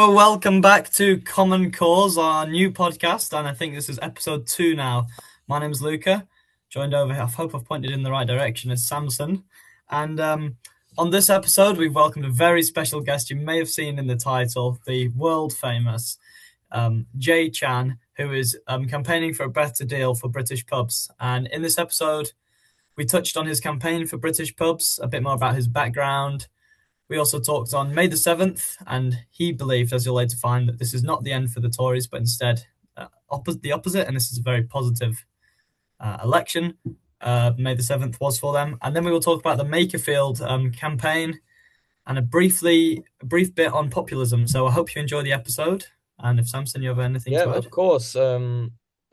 So, welcome back to Common Cause, our new podcast, and I think this is episode 2 now. My name's Luca, joined over here. I hope I've pointed in the right direction. Is Samson, and on this episode, we've welcomed a very special guest you may have seen in the title, the world famous Jay Chan, who is campaigning for a better deal for British pubs. And in this episode, we touched on his campaign for British pubs, a bit more about his background. We also talked on May the 7th, and he believed, as you'll later find, that this is not the end for the Tories, but instead the opposite, and this is a very positive election. May the 7th was for them. And then we will talk about the Makerfield campaign and a brief bit on populism. So I hope you enjoy the episode. And if Samson, you have anything Yeah, to add? of course.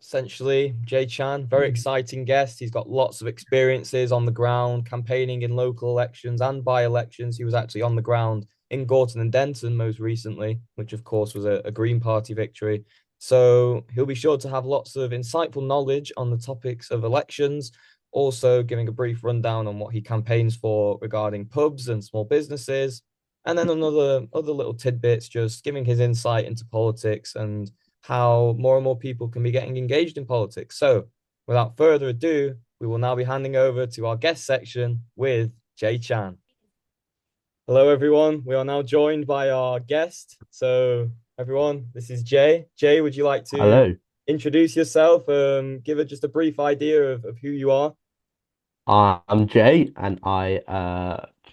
Essentially, Jay Chan, very exciting guest. He's got lots of experiences on the ground, campaigning in local elections and by-elections. He was actually on the ground in Gorton and Denton most recently, which of course was a Green Party victory. So he'll be sure to have lots of insightful knowledge on the topics of elections, also giving a brief rundown on what he campaigns for regarding pubs and small businesses. And then other little tidbits, just giving his insight into politics and how more and more people can be getting engaged in politics. So, without further ado, we will now be handing over to our guest section with Jay Chan. Hello, everyone. We are now joined by our guest. So, everyone, this is Jay. Jay, would you like to Hello, introduce yourself? Give it just a brief idea of who you are. I'm Jay, and I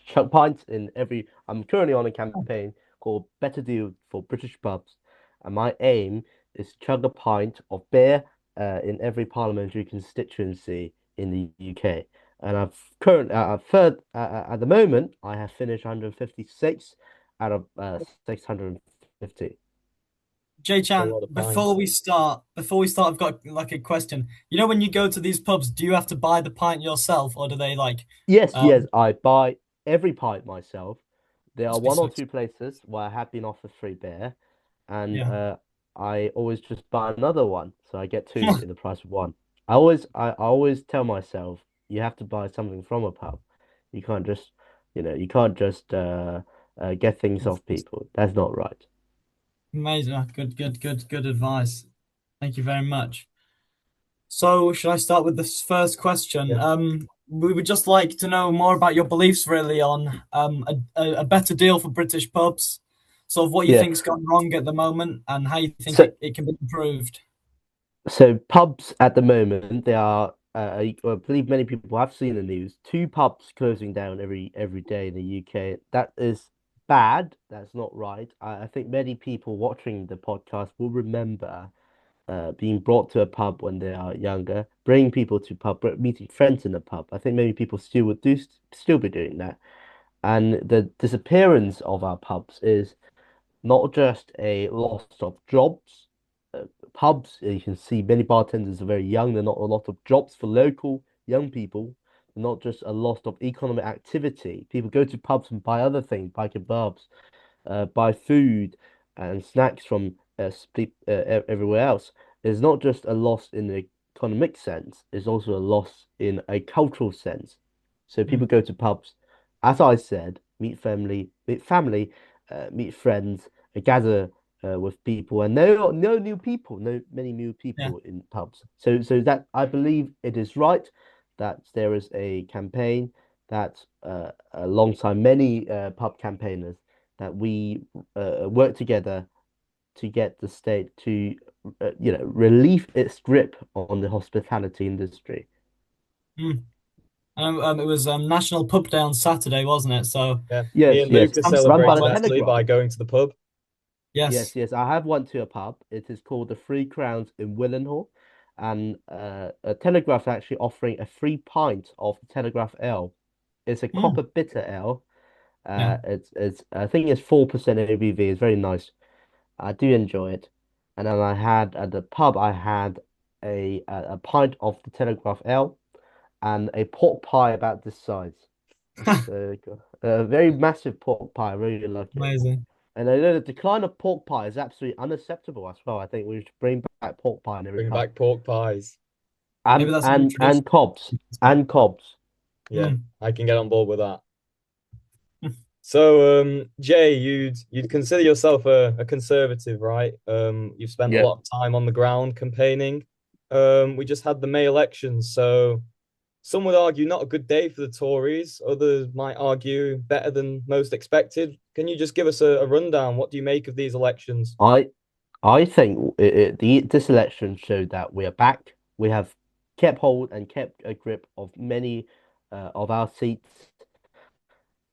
chug pints in every. I'm currently on a campaign called Better Deal for British Pubs, and my aim is to chug a pint of beer in every parliamentary constituency in the UK. And I've heard at the moment I have finished 156 out of 650. Jay A Chan, lot of before pints. we start, I've got like a question. You know, when you go to these pubs, do you have to buy the pint yourself, or do they like Yes, yes, um I buy every pint myself. There are must be one so or two places where I have been offered free beer, and yeah. I always just buy another one, so I get two in the price of one. I always tell myself you have to buy something from a pub. You can't just, get things off people. That's not right. Amazing. Good advice. Thank you very much. So, should I start with this first question? Yeah. We would just like to know more about your beliefs, really, on a better deal for British pubs. Sort of what you Yeah. think's gone wrong at the moment, and how you think So it can be improved. So pubs at the moment, there are, I believe many people have seen the news, two pubs closing down every day in the UK. That is bad. That's not right. I think many people watching the podcast will remember being brought to a pub when they are younger, bringing people to meeting friends in a pub. I think many people still would still be doing that. And the disappearance of our pubs is not just a loss of jobs. Pubs, you can see many bartenders are very young. They're not a lot of jobs for local young people. Not just a loss of economic activity. People go to pubs and buy other things, buy kebabs, buy food and snacks from everywhere else. It's not just a loss in the economic sense, it's also a loss in a cultural sense. So Mm, people go to pubs, as I said, meet friends, gather with people, and no new people, no many new yeah. people in pubs. So that I believe it is right that there is a campaign that alongside many pub campaigners that we work together to get the state to relieve its grip on the hospitality industry. Mm. It was National Pub Day on Saturday, wasn't it? So, Yeah. Me Yes, and yes, Luca Samson, run by celebrated the went. actually Telegraph. by going to the pub. Yes. Yes, I have one to a pub. It is called the Three Crowns in Willenhall, and a Telegraph actually offering a free pint of the Telegraph Ale. It's a Mm, copper bitter ale. yeah. It's I think it's 4% ABV. It's very nice. I do enjoy it. And then I had at the pub, I had a pint of the Telegraph Ale and a pork pie about this size. So a very massive pork pie. I really like it. Amazing. And I know the decline of pork pie is absolutely unacceptable as well. I think we should bring back pork pie in every Bring pub. back pork pies. Maybe And that's a new and tradition. and cobs. And cobs. Yeah, Mm. I can get on board with that. Jay, you'd consider yourself a conservative, right? You've spent a Yeah. lot of time on the ground campaigning. We just had the May elections, so some would argue not a good day for the Tories. Others might argue better than most expected. Can you just give us a rundown? What do you make of these elections? I I think this election showed that we are back. We have kept hold and kept a grip of many of our seats,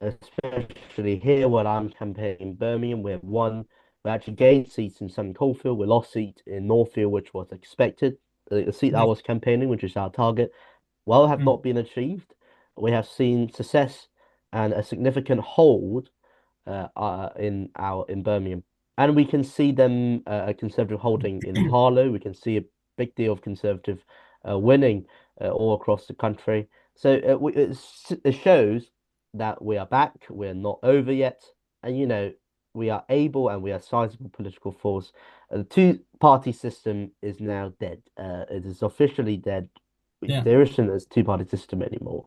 especially here where I'm campaigning in Birmingham. We have won. We actually gained seats in Southern Coalfield. We lost seat in Northfield, which was expected. The seat I Yeah. was campaigning, which is our target, well, have Mm. not been achieved. We have seen success and a significant hold in Birmingham, and we can see them a conservative holding in Harlow. We can see a big deal of conservative winning all across the country. So it shows that we are back. We're not over yet, and we are able and we are a sizable political force. The two-party system is now dead. It is officially dead. Yeah. There isn't a two-party system anymore,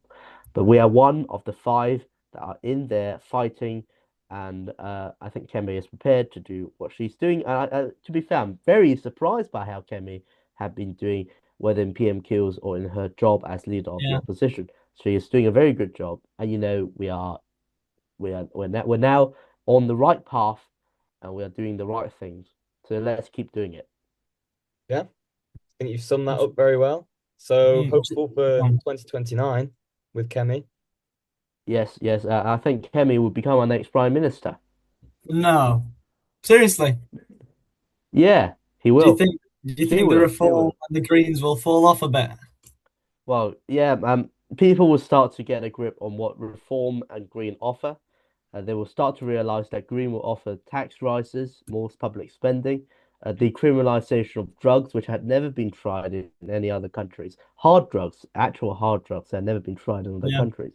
but we are one of the five that are in there fighting, and I think Kemi is prepared to do what she's doing. To be fair, I'm very surprised by how Kemi had been doing, whether in PM Kills or in her job as leader of the Yeah. opposition. She is doing a very good job, and we're now on the right path, and we are doing the right things. So let's keep doing it. Yeah, I think you've summed that up very well. So Mm. hopeful for 2029 with Kemi. Yes, yes. I think Kemi will become our next prime minister. No. Seriously. Yeah, he Do you will. think do you She think the will. She reform will. and the Greens will fall off a bit? Well, yeah, people will start to get a grip on what Reform and Green offer. They will start to realize that Green will offer tax rises, more public spending, decriminalization of drugs, which had never been tried in any other countries. Hard drugs, actual hard drugs, had never been tried in other Yeah. countries.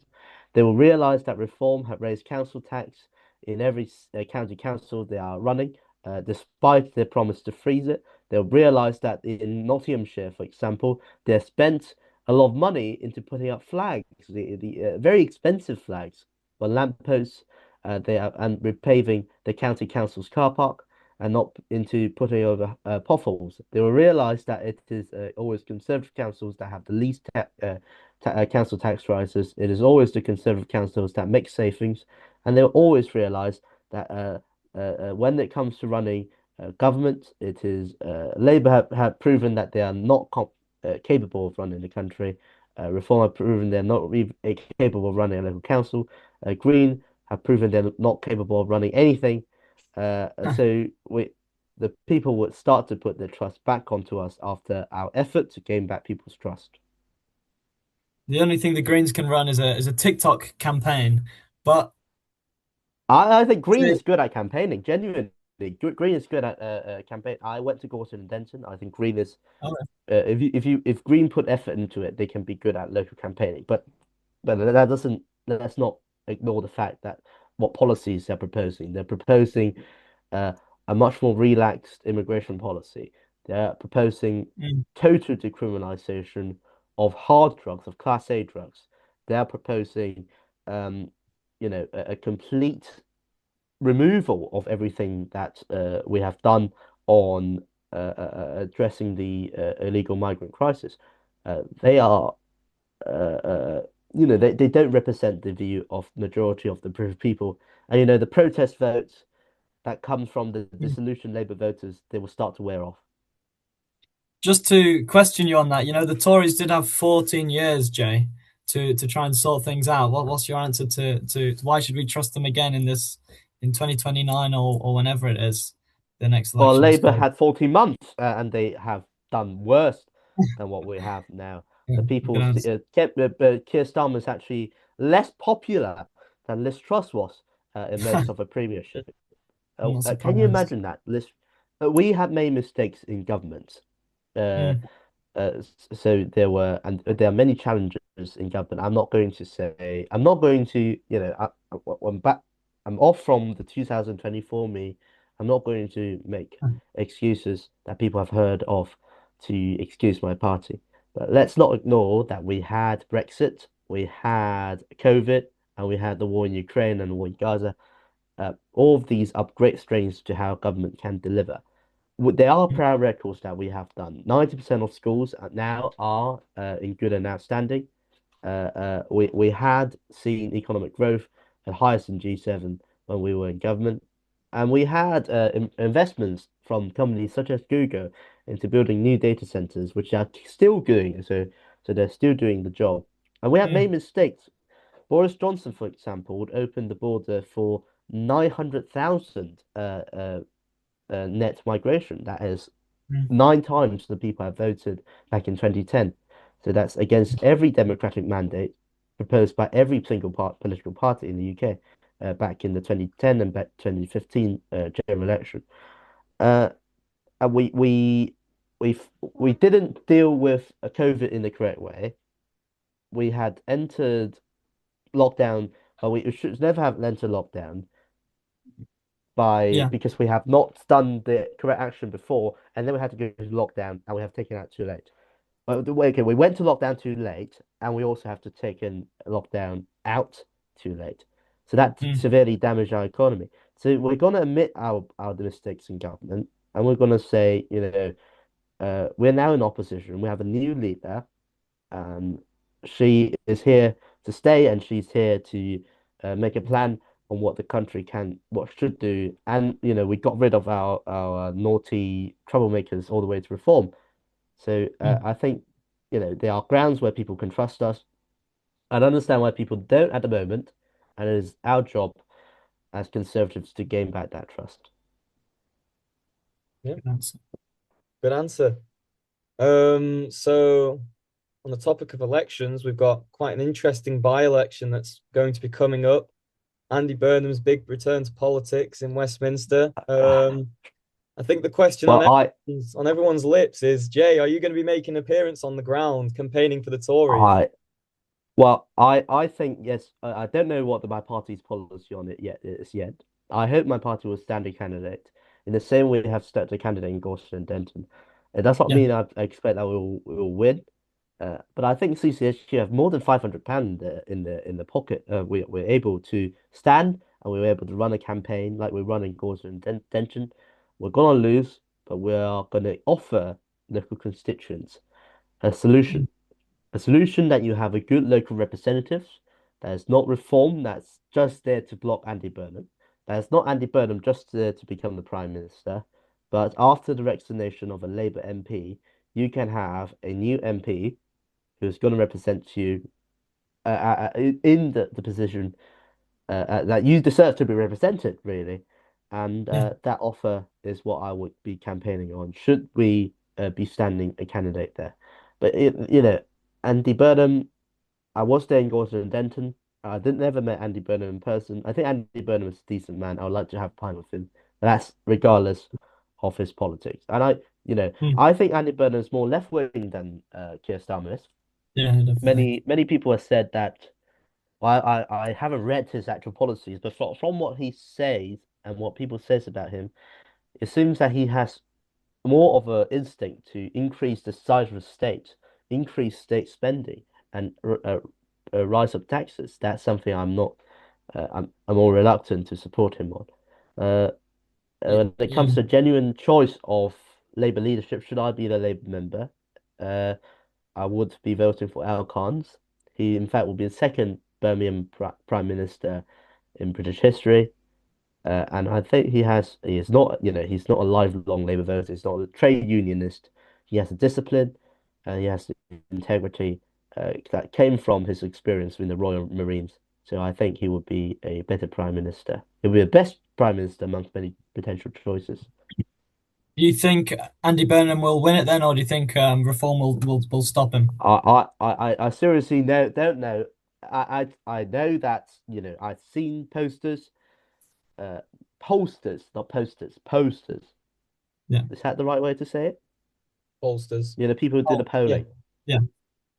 They will realize that Reform have raised council tax in every county council they are running, despite their promise to freeze it. They'll realize that in Nottinghamshire, for example, they spent a lot of money into putting up flags, the very expensive flags, but lampposts. They are and repaving the county council's car park and not into putting over potholes. They will realise that it is always Conservative councils that have the least council tax rises. It is always the Conservative councils that make savings, and they'll always realise that when it comes to running government, it is Labour have proven that they are not capable of running the country. Reform have proven they're not even capable of running a local council. Green have proven they're not capable of running anything. The people would start to put their trust back onto us after our effort to gain back people's trust. The only thing the Greens can run is a TikTok campaign. But I think Green say, is good at campaigning. Genuinely, Green is good at campaign. I went to Gorton and Denton. I think Green is oh, if Green put effort into it, they can be good at local campaigning. But that doesn't let's not ignore the fact that what policies they're proposing. They're proposing uh, a much more relaxed immigration policy. They're proposing mm, total decriminalization of hard drugs, of Class A drugs. They're proposing, um, a complete removal of everything that we have done on addressing the illegal migrant crisis. They are, uh, uh, they don't represent the view of majority of the British people. And the protest votes that comes from the mm. disillusioned Labour voters, they will start to wear off. Just to question you on that, the Tories did have 14 years, Jay, to try and sort things out. What's your answer to why should we trust them again in 2029 or whenever it is the next Well, election is Labour called? had 14 months and they have done worse than what we have now. Yeah, The people, good answer. Keir Starmer is actually less popular than Liz Truss was in most of her premiership. I'm not Can you surprised. imagine that? We have made mistakes in government. Uh, Mm, so there are many challenges in government. I'm not going to, I'm back, I'm off from the 2024 me. I'm not going to make excuses that people have heard of to excuse my party. But let's not ignore that we had Brexit, we had COVID, and we had the war in Ukraine and the war in Gaza. All of these are great strains to how government can deliver. There are proud records that we have done. 90% of schools now are in good and outstanding. We had seen economic growth at highest in G7 when we were in government, and we had investments from companies such as Google into building new data centers, which are still doing so they're still doing the job. And we have Mm, made mistakes. Boris Johnson, for example, would open the border for 900,000 net migration. That is mm, 9 times the people have voted back in 2010. So that's against every democratic mandate proposed by every single political party in the UK back in the 2010 and back 2015 general election. Uh, and we we didn't deal with a COVID in the correct way. We had entered lockdown, or we should never have entered lockdown yeah. because we have not done the correct action before, and then we had to go to lockdown, and we have taken out too late. Okay, we went to lockdown too late, and we also have to take in lockdown out too late. So that Mm, severely damaged our economy. So we're going to admit our mistakes in government, and we're going to say, we're now in opposition. We have a new leader. Um, she is here to stay, and she's here to make a plan on what the country what should do. And we got rid of our naughty troublemakers all the way to reform. So mm. I think, there are grounds where people can trust us. I understand why people don't at the moment, and it is our job as Conservatives to gain back that trust. Yeah, Good answer. good answer. So on the topic of elections, we've got quite an interesting by-election that's going to be coming up. Andy Burnham's big return to politics in Westminster. I think the question Well, on everyone's lips is, Jay, are you going to be making an appearance on the ground campaigning for the Tories? I, I think yes. I don't know what my party's policy on it yet is yet. I hope my party will stand a candidate in the same way we have stuck a candidate in Gorton and Denton. It does not Yeah. mean I expect that we will win. But I think CCSG have more than £500 in the pocket. We're able to stand and we're able to run a campaign like we're running Gorton and Denton. We're gonna lose, but we are gonna offer local constituents a Mm, solution. A solution that you have a good local representatives that is not reform, that's just there to block Andy Burnham. That is not Andy Burnham just there to become the Prime Minister. But after the resignation of a Labour MP, you can have a new MP who's going to represent you in the position that you deserve to be represented, really. And yeah. that offer is what I would be campaigning on. Should we be standing a candidate there? But Andy Burnham, I was there in Gorton and Denton. I didn't never met Andy Burnham in person. I think Andy Burnham is a decent man. I would like to have time with him. But that's regardless of his politics. And Mm, I think Andy Burnham is more left wing than Keir Starmer is. yeah, definitely. Many people have said that. Well, I haven't read his actual policies, but from what he says and what people says about him, it seems that he has more of an instinct to increase the size of the state, increase state spending, and rise up taxes. That's something I'm not. I'm more reluctant to support him on. Uh, Yeah, when it yeah. comes to genuine choice of Labour leadership, should I be the Labour member? Uh, I would be voting for Al Khans. He, in fact, will be the second Birmingham Prime Minister in British history. And I think he is not, he's not a lifelong Labour voter. He's not a trade unionist. He has a discipline and he has the integrity that came from his experience in the Royal Marines. So I think he would be a better Prime Minister. He'll be the best Prime Minister amongst many potential choices. Do you think Andy Burnham will win it then, or do you think reform will stop him? I seriously don't know. I know that, I've seen posters, uh, not posters, posters. Yeah. Is that the right way to say it? Pollsters. People who do the Oh, yeah, polling. yeah.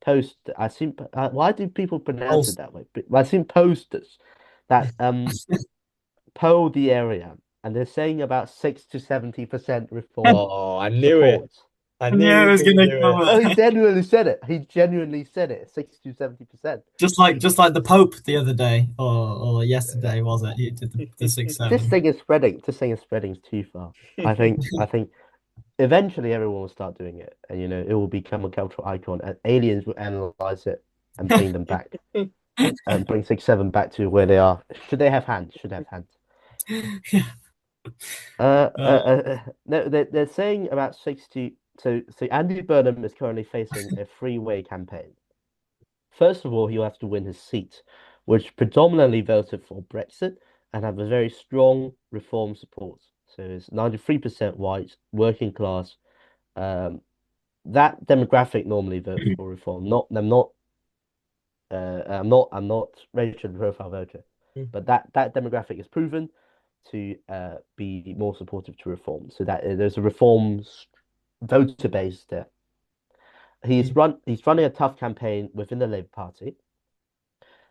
Post. I seen. Why do people pronounce it Polls. that way? But I've seen posters that poll the area, and they're saying about 6 to 70% reform Oh, I knew it. support. I I knew knew he it was was going to gonna do come it. Oh, he up. genuinely said it. He genuinely said it. 60 to 70%. Just like the Pope the other day, or yesterday was it? He did the six This seven. thing is spreading. This thing is spreading too far. I think eventually everyone will start doing it, and it will become a cultural icon, and aliens will analyze it and bring them back, and bring 6 7 back to where they are. Should they have hands? Should have hands. Uh, No, they're saying about 60. So Andy Burnham is currently facing a three-way campaign. First of all, he'll have to win his seat, which predominantly voted for Brexit and have a very strong reform support. So it's 93% white, working class. Um, that demographic normally votes for reform. Not I'm not I'm not racial profile voter, but that demographic is proven to be more supportive to reform. So that there's a reform voter base there. He's running a tough campaign within the Labour Party.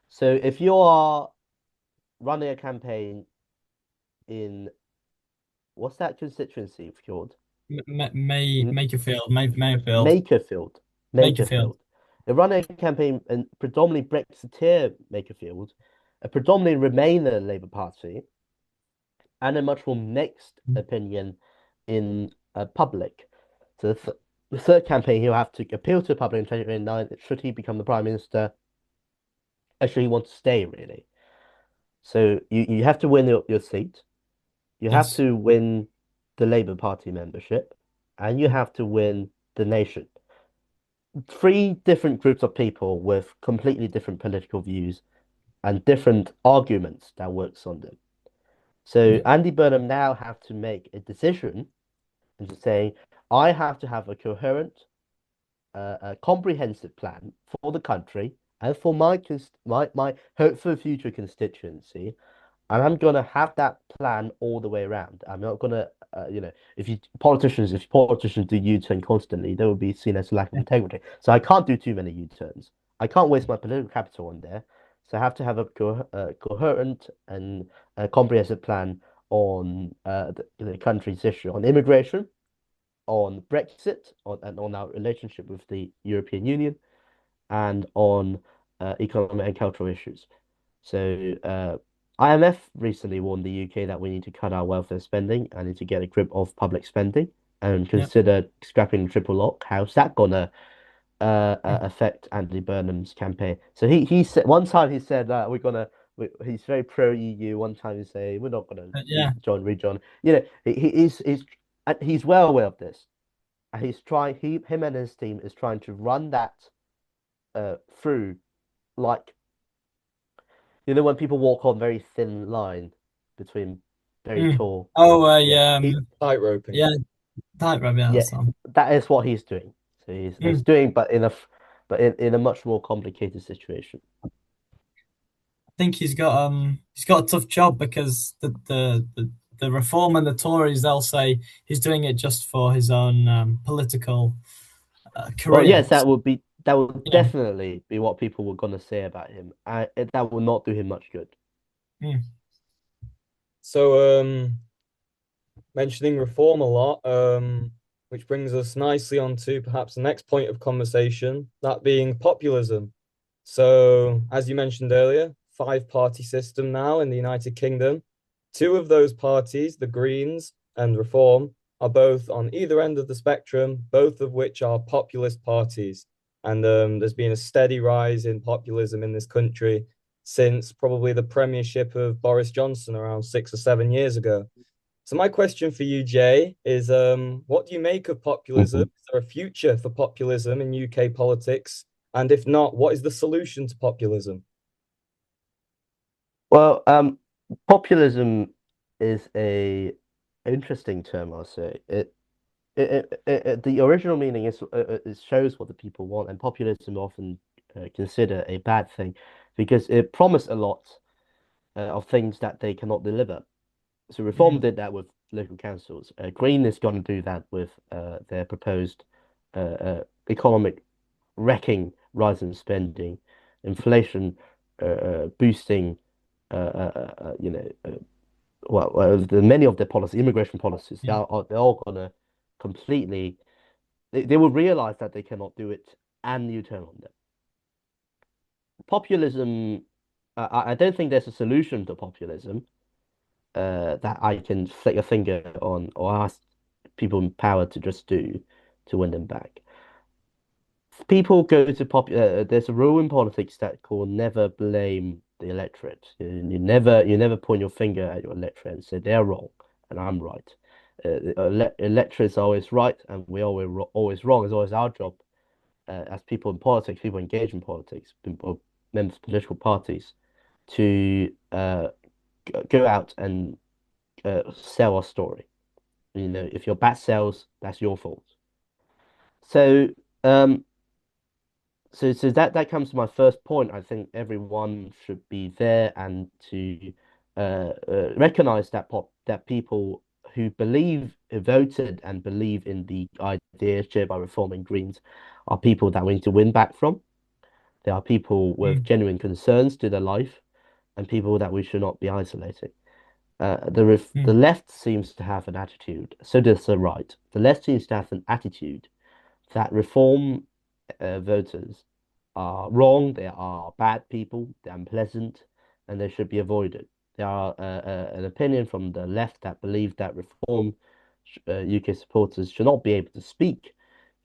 So if you are running a campaign in what's that constituency called? M Makerfield, Mayfield, Makerfield. Makerfield. Makerfield. They're running a campaign in predominantly Brexiteer Makerfield, a predominantly Remainer Labour Party, and a much more mixed opinion in public. So the third campaign, he'll have to appeal to the public in 2029. Should he become the Prime Minister? Actually, he wants to stay, really. So you have to win your seat. You have Yes. to win the Labour Party membership, and you have to win the nation. Three different groups of people with completely different political views and different arguments that works on them. So Yeah. Andy Burnham now have to make a decision into saying, I have to have a coherent, a comprehensive plan for the country and for my hopeful future constituency. And I'm gonna have that plan all the way around. I'm not gonna, if politicians do U-turn constantly, they will be seen as lack of integrity. So I can't do too many U-turns. I can't waste my political capital on there. So I have to have a coherent and comprehensive plan on the country's issue on immigration, on Brexit, and on our relationship with the European Union, and on economic and cultural issues. So IMF recently warned the UK that we need to cut our welfare spending and need to get a grip of public spending and Yeah. consider scrapping the triple lock. How's that gonna affect Anthony Burnham's campaign? So he said one time he said that he's very pro EU. One time he say we're not gonna Yeah. rejoin. He's well aware of this. And he's trying him and his team is trying to run that through like when people walk on very thin line between very Mm. tall. Oh, Yeah, yeah. tightroping. Yeah. Tightrope. Yeah, Yeah, that's on. that is what he's doing. So he's Mm. doing, but in a much more complicated situation. I think he's got a tough job because the Reform and the Tories, they'll say he's doing it just for his own political Well, career. yes, that would Yeah. definitely be what people were gonna say about him. That will not do him much good. Mm. So, mentioning reform a lot, which brings us nicely on to perhaps the next point of conversation, that being populism. So, as you mentioned earlier, five-party system now in the United Kingdom. Two of those parties, the Greens and Reform, are both on either end of the spectrum, both of which are populist parties. And there's been a steady rise in populism in this country since probably the premiership of Boris Johnson around 6 or 7 years ago. So my question for you, Jay, is what do you make of populism? Mhm. Is there a future for populism in UK politics? And if not, what is the solution to populism? Well, populism is a interesting term, I'll say. The original meaning is it shows what the people want, and populism often consider a bad thing because it promised a lot of things that they cannot deliver. So Reform Mm. did that with local councils. Green is going to do that with their proposed economic wrecking, rise in spending, inflation boosting, you know, many of their policies, immigration policies, they're all going to completely they will realize that they cannot do it, and you turn on them. Populism, I don't think there's a solution to populism that I can flick a finger on or ask people in power to just do to win them back. People go to there's a rule in politics that called never blame the electorate. You never point your finger at your electorate and say they're wrong and I'm right. Electorate's always right and we always wrong. It's always our job as people in politics, people engaged in politics, people, members of political parties, to go out and sell our story. If your bat sells, that's your fault. So, um, so that comes to my first point. I think everyone should be there and to recognize that people who voted and believe in the ideas shared by reforming Greens are people that we need to win back from. They are people with Mm, genuine concerns to their life and people that we should not be isolating. The mm, left seems to have an attitude, so does the right. The left seems to have an attitude that reform voters are wrong, they are bad people, they're unpleasant, and they should be avoided. There are an opinion from the left that believe that reform UK supporters should not be able to speak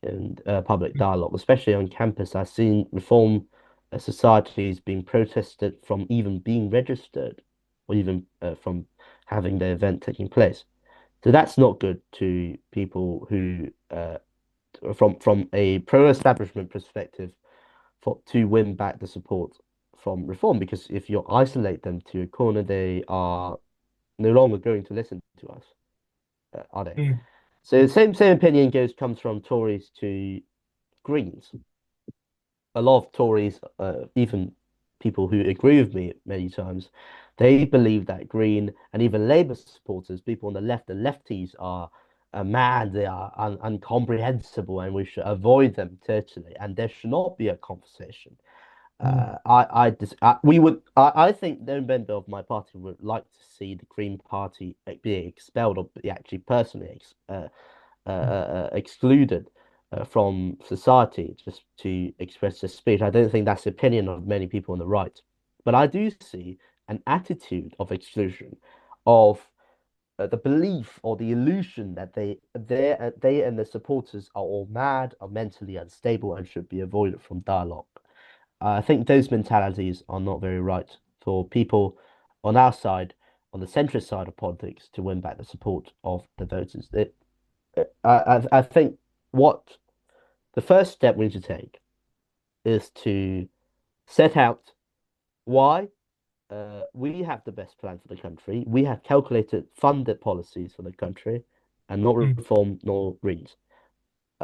in public mm, dialogue, especially on campus. I've seen reform societies being protested from even being registered or even from having the event taking place. So that's not good to people who, from a pro-establishment perspective, for to win back the support from reform. Because if you isolate them to a corner, they are no longer going to listen to us, are they? mm, So the same opinion comes from Tories to Greens. A lot of Tories, even people who agree with me many times, they believe that Green and even Labour supporters, people on the left, the lefties are mad, they are incomprehensible, and we should avoid them totally. And there should not be a conversation. mm, I think no member of my party would like to see the Green Party being expelled or be actually personally mm, excluded from society just to express their speech. I don't think that's the opinion of many people on the right. But I do see an attitude of exclusion, of the belief or the illusion that they and their supporters are all mad, are mentally unstable, and should be avoided from dialogue. I think those mentalities are not very right for people on our side, on the centrist side of politics, to win back the support of the voters. I think what the first step we need to take is to set out why we have the best plan for the country. We have calculated, funded policies for the country, and not mm, reform nor Greens.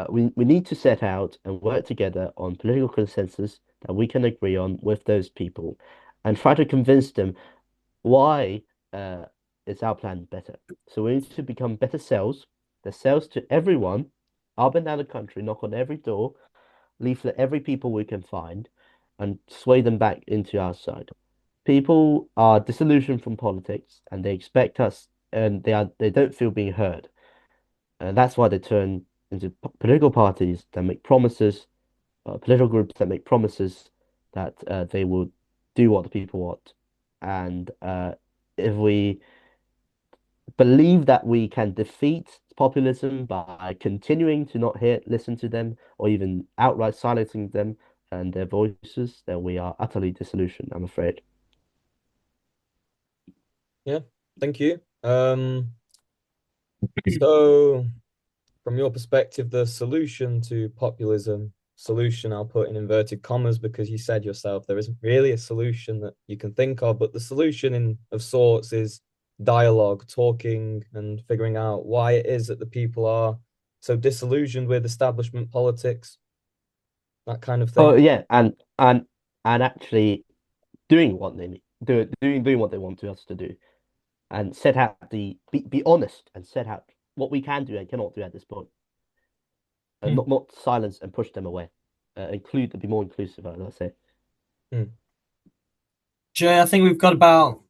We need to set out and work together on political consensus that we can agree on with those people, and try to convince them why uh, is our plan better. So we need to become better sales, the sales to everyone, up and down the country, knock on every door, leaflet every people we can find, and sway them back into our side. People are disillusioned from politics and they expect us and they don't feel being heard. And that's why they turn into political parties that make promises, political groups that make promises that they will do what the people want. And if we believe that we can defeat populism by continuing to not listen to them, or even outright silencing them and their voices, then we are utterly disillusioned, I'm afraid. Yeah, thank you. So from your perspective, the solution to populism, solution I'll put in inverted commas because you said yourself there isn't really a solution that you can think of, but the solution in of sorts is dialogue, talking and figuring out why it is that the people are so disillusioned with establishment politics, that kind of Oh thing. yeah, and actually doing what they need, doing what they want us to do, and set out be honest and set out what we can do and cannot do at this point, and mm. not silence and push them away. Be more inclusive, let's say. Hmm. Jay, I think we've got about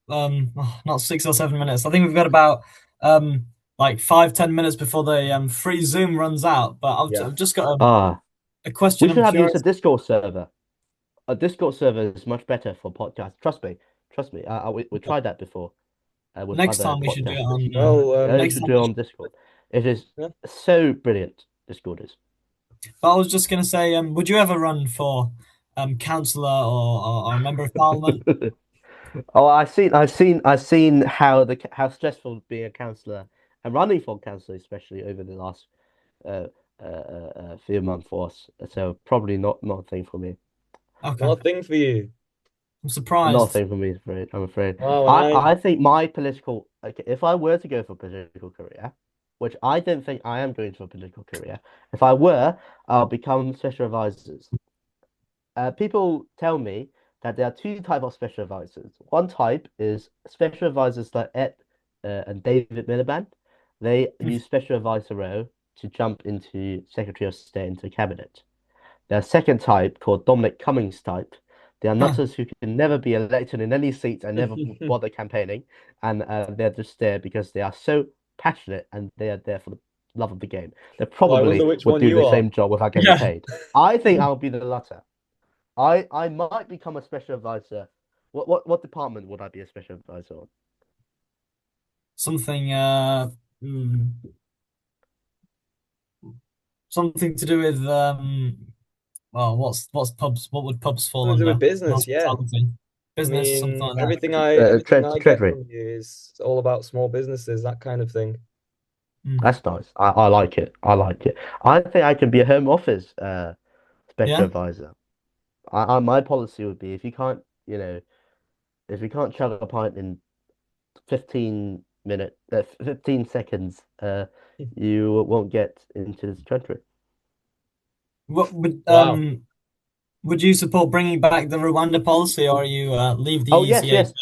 not 6 or 7 minutes. I think we've got about like 5-10 minutes before the free Zoom runs out. But Yeah. I've just got Ah, a we question. I'm should have used a curious. Discord server. A Discord server is much better for podcasts. Trust me. Trust me. We tried that before with Next other time we should do it podcasters. on. Well, Yeah, you Next should time do it we on should. Discord. It is yeah. so brilliant. Discord is. But I was just gonna say, would you ever run for councillor or a member of parliament? Oh, I've seen how stressful being a councillor and running for councillor, especially over the last uh, few months for us. So probably not a thing for me. Okay, Not a thing for you. I'm Not a surprised. thing for me, afraid. I'm afraid. Wow, I think my political, okay, if I were to go for a political career, which I don't think I am going for a political career, if I were, I'll become special advisors. People tell me that there are two types of special advisors. One type is special advisors like Ed and David Miliband. They use special advisor role to jump into Secretary of State into cabinet. There's a second type called Dominic Cummings type. They are nutters who can never be elected in any seats and never nice. bother campaigning, and they're just there because they are so passionate and they are there for the love of the game. They Well, I wonder probably which would one do you the are. same job without getting Yeah, paid. I think I'll be the latter. I might become a special advisor. What department would I be a special advisor on? something hmm, something to do with well, what's pubs? What would pubs fall Something to do with under? business, yeah. Hospitality, I business, something mean, like that. everything I get Treasury. from you is all about small businesses, that kind of thing. Mm. That's nice. I like it. I like it. I think I can be a home office special Yeah. advisor. My policy would be if you can't chug a pint in 15 seconds, you won't get into this country. What Wow. would you support bringing back the Rwanda policy, or you leave the Oh yes, ECH? yes.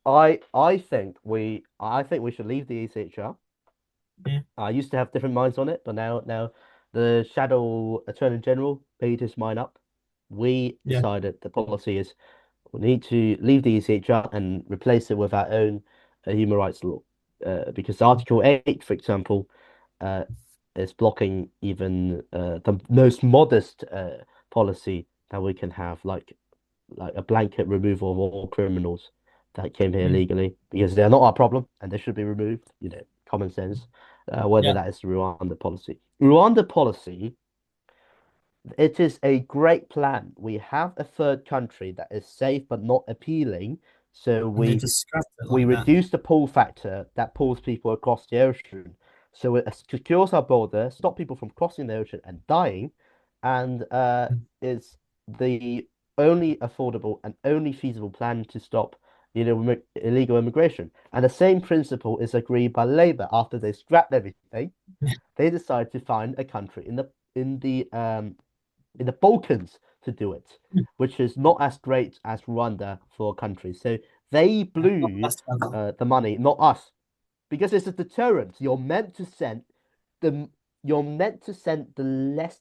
I think we should leave the ECHR. Mm. I used to have different minds on it, but now the Shadow Attorney General made his mind up. We Yeah. decided the policy is we need to leave the ECHR and replace it with our own human rights law. Because Article 8, for example, uh, is blocking even the most modest policy that we can have, like a blanket removal of all criminals that came here Mm. legally, because they're not our problem and they should be removed. Common sense. Whether Yeah. that is the Rwanda policy. Rwanda policy, it is a great plan. We have a third country that is safe but not appealing, so And they we just scrapped it we like that. reduce the pull factor that pulls people across the ocean. So it secures our border, stop people from crossing the ocean and dying, and is the only affordable and only feasible plan to stop, illegal immigration. And the same principle is agreed by Labour after they scrapped everything. They decided to find a country in the Balkans to do it, which is not as great as Rwanda for countries. So they Not blew best ever. the money, not us, because it's a deterrent. The you're meant to send the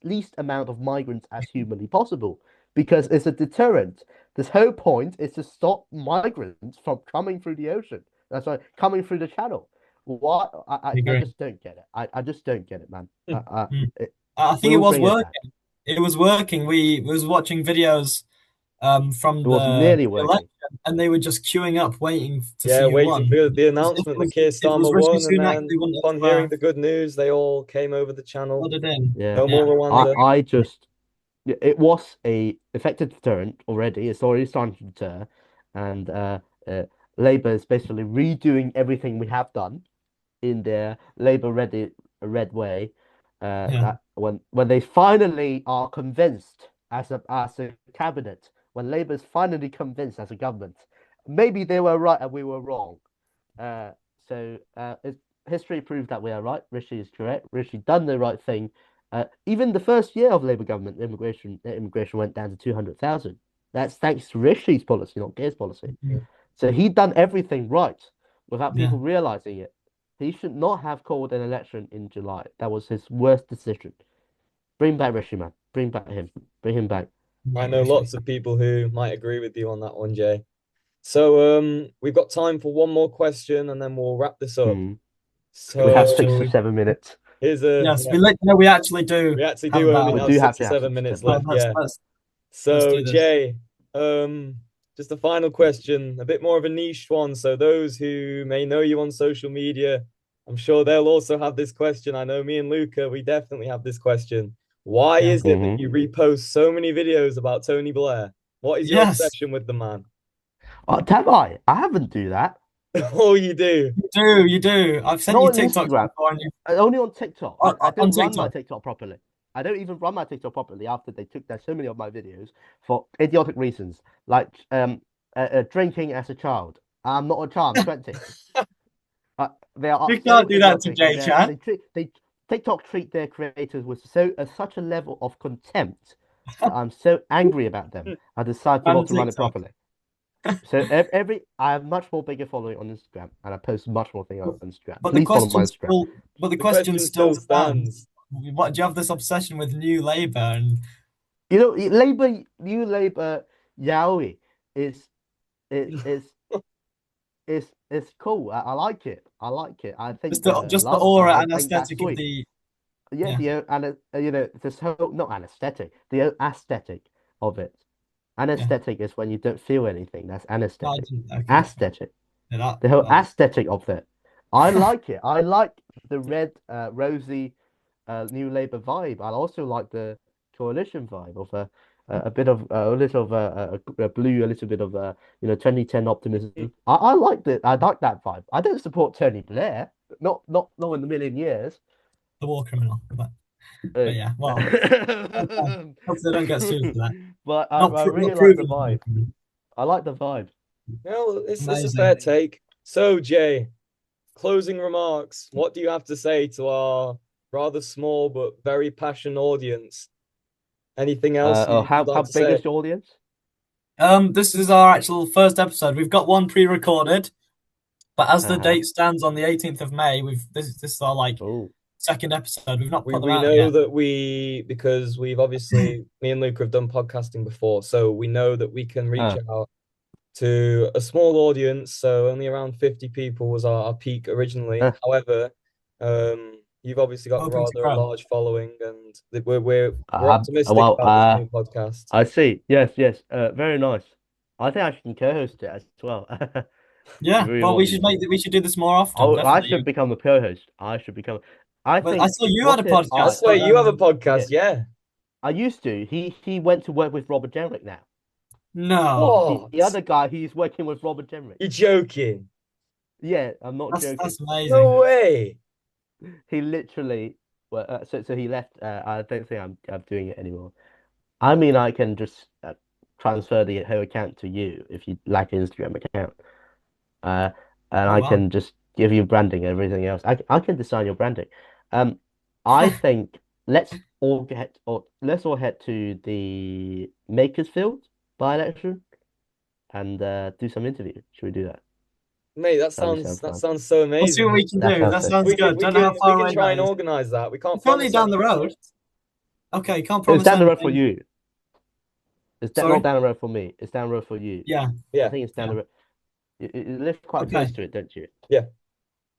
least amount of migrants as humanly possible because it's a deterrent. This whole point is to stop migrants from coming through the ocean. That's right, coming through the channel. What I I agree. just don't get it. I just don't get it, man. Mm. It, I think it we'll was bring it working. back. It was working. We was watching videos It from was nearly the working. election, and they were just queuing up, waiting to Yeah, see who waiting won. for the If announcement it that was Keir if it was Starmer Rishi won, and Sunak, then they wouldn't upon have hearing the good news, they all came over the channel. flooded in. Yeah. No Yeah, more Rwanda. I just it was a effective deterrent already. It's already starting to deter, and uh, Labour is basically redoing everything we have done in their Labour red way. yeah. That when they finally are convinced as a cabinet, when Labour is finally convinced as a government, maybe they were right and we were wrong. Uh, History proved that we are right. Rishi is correct. Rishi done the right thing. Even the first year of Labour government, immigration went down to 200,000. That's thanks to Rishi's policy, not Keir's policy. Mm. So he done everything right without Yeah. people realizing it. He should not have called an election in July. That was his worst decision. Bring back Rishi, man. Bring back him. Bring him back. I Like know Rishi. lots of people who might agree with you on that one, Jay. So we've got time for one more question and then we'll wrap this up. Hmm. We have 6 or So 7 minutes. here's a Yes, we let you know we actually do we actually have do only about. We have do have six to or have seven 6 or minutes 7 Well, left. minutes. let's Yeah. let's So do this. Jay, just a final question, a bit more of a niche one. So those who may know you on social media, I'm sure they'll also have this question. I know me and Luca, we definitely have this question. Why Yeah. is it that you repost so many videos about Tony Blair? What is your Yes, obsession with the man? Oh, have I? I haven't do that. Oh, you do. you do. You do. I've sent Not you on TikToks Instagram. before, and you Only on TikTok. I on don't run my TikTok. TikTok properly. I don't even run my TikTok properly after they took down so many of my videos for idiotic reasons, like drinking as a child. I'm not a child. I'm 20. They are You so can't do that to idiotic, and Jay Chan. they TikTok treat their creators with such a level of contempt that I'm so angry about them. I decided And not to run it TikTok. properly. So I have much more bigger following on Instagram, and I post much more things on Instagram. But the Please follow my question Instagram. still, but the The question question still still stands. stands. What do you have this obsession with New Labour and You know, New Labour, Yowie is is is cool. I like it. I like it. I think just the aura I and think that's aesthetic of sweet. the Yeah, yeah you know, this whole not anesthetic, the aesthetic of it. yeah. Anesthetic is when you don't feel anything. That's No, I anesthetic. didn't, okay, Aesthetic. yeah, that The whole that aesthetic of it. I like it. I like the red, rosy, New Labour vibe. I also like the coalition vibe of a bit of a little of a blue, a little bit of 2010 optimism. I like that. I like that vibe. I don't support Tony Blair. Not in a million years. the war criminal. But Uh, yeah, well, okay. Hopefully, I don't get sued for that. but Not I really not like the proven. A war vibe. criminal. I like the vibe. Well, it's a Amazing. fair take. So, Jay, closing remarks. What do you have to say to our rather small but very passionate audience? Anything else you'd How like to big say? is the audience? This is our actual first episode. We've got one pre-recorded, but as the Uh-huh. date stands on the 18th of May, this is our like Oh, second episode. We've not We put them we out know yet. that because we've obviously me and Luke have done podcasting before, so we know that we can reach uh, out to a small audience. So only around 50 people was our peak originally. uh, However, you've obviously got Hoping to rather a grow. large following, and we're uh, optimistic well, about this new podcast. I see. Yes, yes. Very nice. I think I can co-host it as well. If you Yeah, really well, want me to. we should do this more often. I Definitely. should become the co-host. I should become. I But I think saw you had a what if I podcast, I? swear but you have a Yeah, podcast, yeah. I used to. He went to work with Robert Jenrick now. no, The What? other guy, he's working with Robert Jenrick. You're joking? Yeah, I'm not joking. that's amazing. No way. He literally. Well, so he left. I don't think I'm doing it anymore. I mean, I can just transfer the whole account to you if you like an Instagram account. Uh, and Oh I wow. can just give you branding and everything else. I can design your branding. Um, I think let's all head to the Makersfield by-election and do some interview. Should we do that? Mate, That'll be some that fun. sounds so We'll see what amazing. we can That do. sounds That so sounds fun. good. Don't know how We far can away try that and is. organize that. We can't It's only promise down the anything. road. Okay, can't It's promise down the road for anything. you. It's not Sorry. down the road for me. It's down the road for you. Yeah, I Yeah, think it's down yeah. the road. You live quite Okay. close to it, don't you? yeah.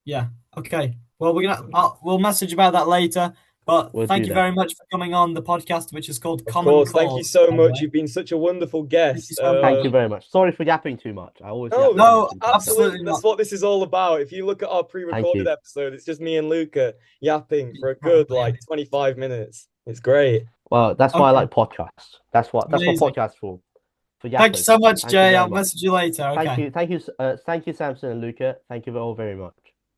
Yeah. Okay. Well, we'll message about that later. But We'll thank do you that. very much for coming on the podcast, which is called Of Common course. Thank you Cause, so by the much. way. You've been such a wonderful Thank you guest. so much. Thank you very much. Sorry for yapping too much. I always yap No, too No, much in podcasts. absolutely. absolutely That's not. what this is all about. If you look at our Thank pre-recorded you. episode, it's just me and Luca yapping for a good Probably. like 25 minutes. It's great. Well, that's why I Okay. like podcasts. That's what Amazing. podcasts for Thank you yappers. so much, Thank you Jay. very I'll much. message you later. Okay. Thank you, Samson and Luca. Thank you all very much.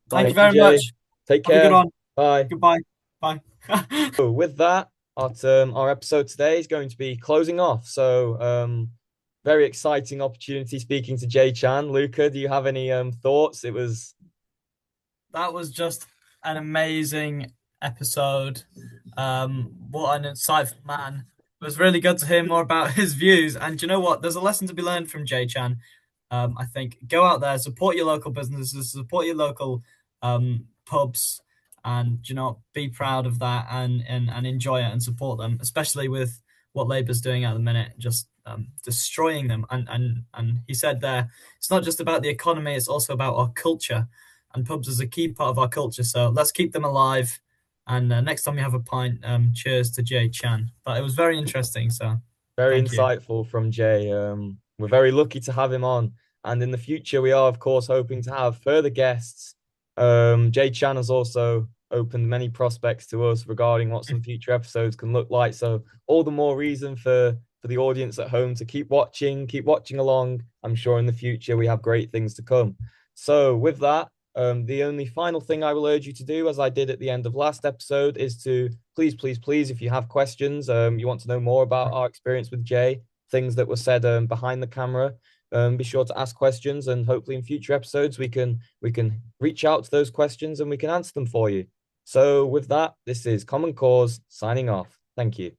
Thank Bye. you Thank you, very Jay. much. Take Have a good care. one. Bye. Goodbye. Bye. So with that, our episode today is going to be closing off. So very exciting opportunity speaking to Jay Chan. Luca, do you have any thoughts? That was just an amazing episode. What an insightful man. It was really good to hear more about his views. And you know what? There's a lesson to be learned from Jay Chan. I think go out there, support your local businesses, support your local pubs, and be proud of that and enjoy it and support them, especially with what Labour's doing at the minute, just destroying them. And he said there, it's not just about the economy; it's also about our culture. and pubs is a key part of our culture. So let's keep them alive. And next time you have a pint, cheers to Jay Chan. But it was very interesting. So Very thank you. insightful from Jay. We're very lucky to have him on. And in the future, we are, of course, hoping to have further guests. Jay Chan has also opened many prospects to us regarding what some future episodes can look like. So all the more reason for the audience at home to keep watching along. I'm sure in the future we have great things to come. So with that, the only final thing I will urge you to do, as I did at the end of last episode, is to please, if you have questions, you want to know more about our experience with Jay, things that were said behind the camera, be sure to ask questions, and hopefully in future episodes we can reach out to those questions and we can answer them for you. So with that, this is Common Cause signing off. Thank you.